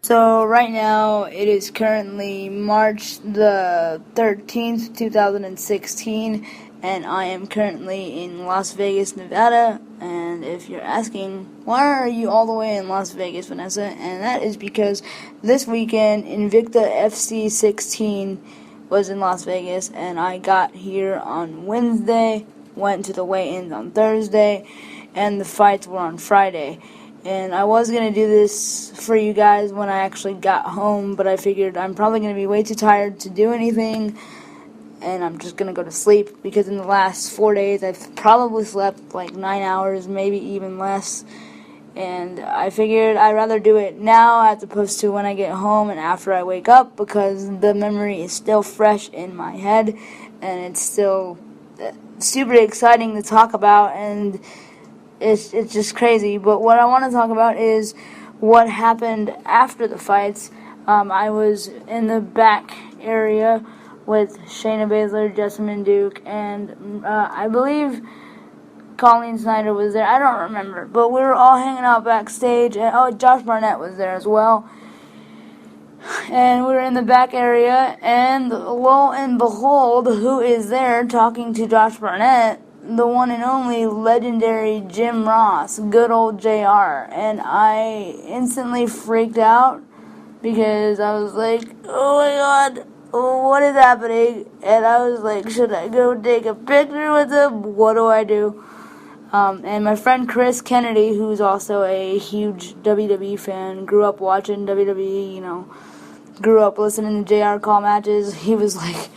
So right now it is currently March the 13th, 2016, and I am currently in Las Vegas, Nevada. And if you're asking, why are you all the way in Las Vegas, Vanessa? And that is because this weekend Invicta FC 16 was in Las Vegas, and I got here on Wednesday, went to the weigh-ins on Thursday, and the fights were on Friday. And I was going to do this for you guys when I actually got home, but I figured I'm probably going to be way too tired to do anything, and I'm just going to go to sleep, because in the last 4 days I've probably slept like 9 hours, maybe even less, and I figured I'd rather do it now as opposed to when I get home and after I wake up, because the memory is still fresh in my head, and it's still super exciting to talk about, and it's just crazy. But what I want to talk about is what happened after the fights. I was in the back area with Shayna Baszler, Jessamine Duke, and I believe Colleen Snyder was there. I don't remember. But we were all hanging out backstage. And Josh Barnett was there as well. And we were in the back area, and lo and behold, who is there talking to Josh Barnett? The one and only legendary Jim Ross, good old JR. And I instantly freaked out because I was like, oh my god, what is happening? And I was like, should I go take a picture with him? What do I do? And my friend Chris Kennedy, who's also a huge WWE fan, grew up watching WWE, grew up listening to JR call matches. He was like,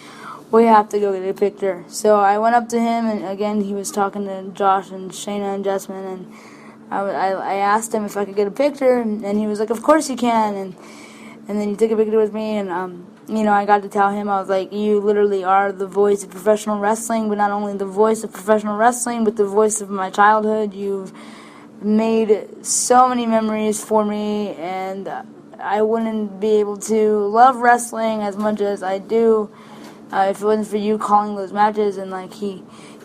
we have to go get a picture. So I went up to him, and again, he was talking to Josh and Shayna and Jessamine, and I asked him if I could get a picture, and he was like, of course you can, and then he took a picture with me, and I got to tell him, I was like, you literally are the voice of professional wrestling, but not only the voice of professional wrestling, but the voice of my childhood. You've made so many memories for me, and I wouldn't be able to love wrestling as much as I do if it wasn't for you calling those matches. And like he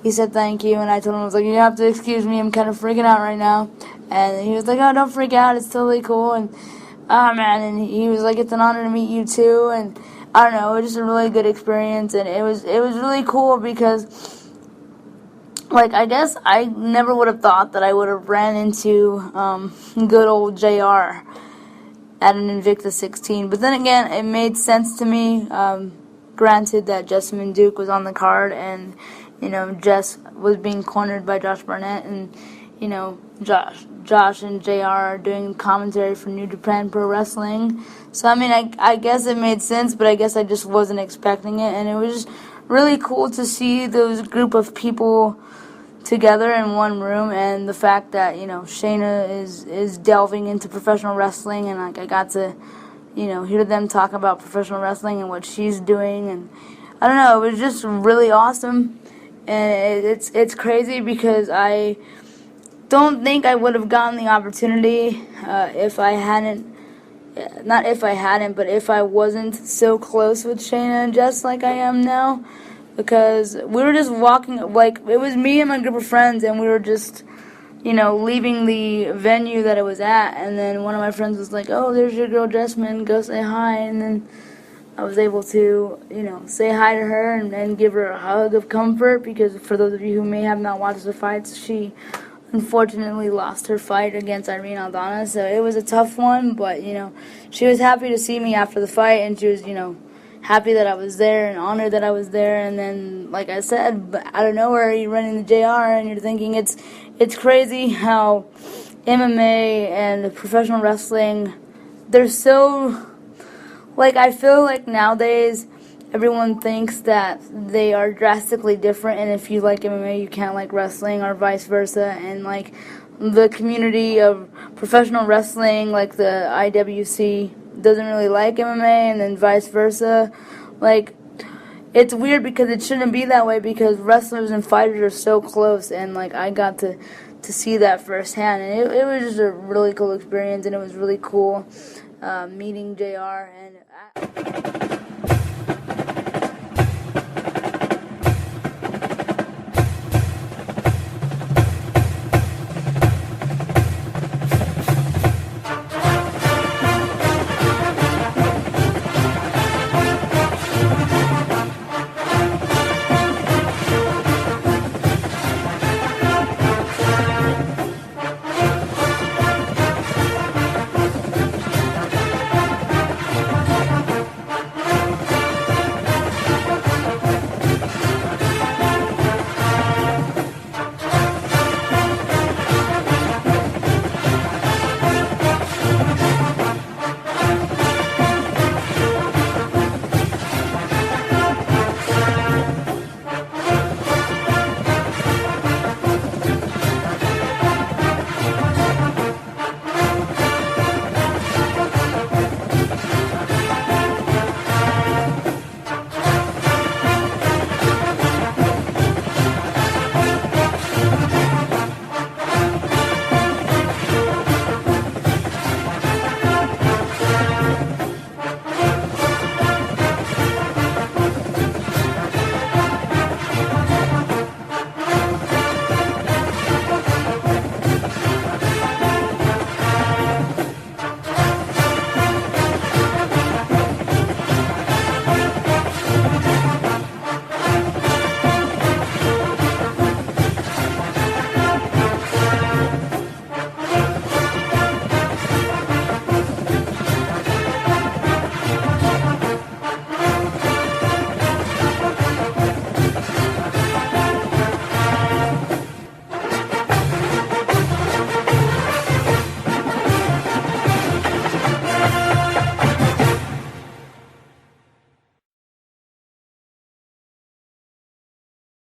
said thank you, and I told him, I was like, you have to excuse me, I'm kind of freaking out right now. And he was like, oh, don't freak out, it's totally cool. And and he was like, it's an honor to meet you too. And I don't know, it was just a really good experience, and it was really cool because, like, I guess I never would have thought that I would have ran into good old JR at an Invicta 16. But then again, it made sense to me. Granted that Jessamine Duke was on the card, and Jess was being cornered by Josh Barnett, and Josh and JR are doing commentary for New Japan Pro Wrestling. So I mean, I guess it made sense, but I guess I just wasn't expecting it, and it was just really cool to see those group of people together in one room, and the fact that Shayna is delving into professional wrestling, and like I got to hear them talk about professional wrestling and what she's doing, and I don't know, it was just really awesome. And it's crazy because I don't think I would have gotten the opportunity if I wasn't so close with Shayna and Jess like I am now, because we were just walking, like, it was me and my group of friends, and we were just leaving the venue that it was at, and then one of my friends was like, "Oh, there's your girl Jessamine, go say hi," and then I was able to, say hi to her and give her a hug of comfort, because for those of you who may have not watched the fights, she unfortunately lost her fight against Irene Aldana, so it was a tough one, but, she was happy to see me after the fight, and she was, happy that I was there and honored that I was there. And then, like I said, out of nowhere, you're running the JR, and you're thinking it's crazy how MMA and professional wrestling, they're so, I feel like nowadays everyone thinks that they are drastically different, and if you like MMA, you can't like wrestling, or vice versa. And the community of professional wrestling, like the IWC, doesn't really like MMA, and then vice versa. It's weird because it shouldn't be that way, because wrestlers and fighters are so close, and I got to see that firsthand, and it was just a really cool experience, and it was really cool meeting JR. And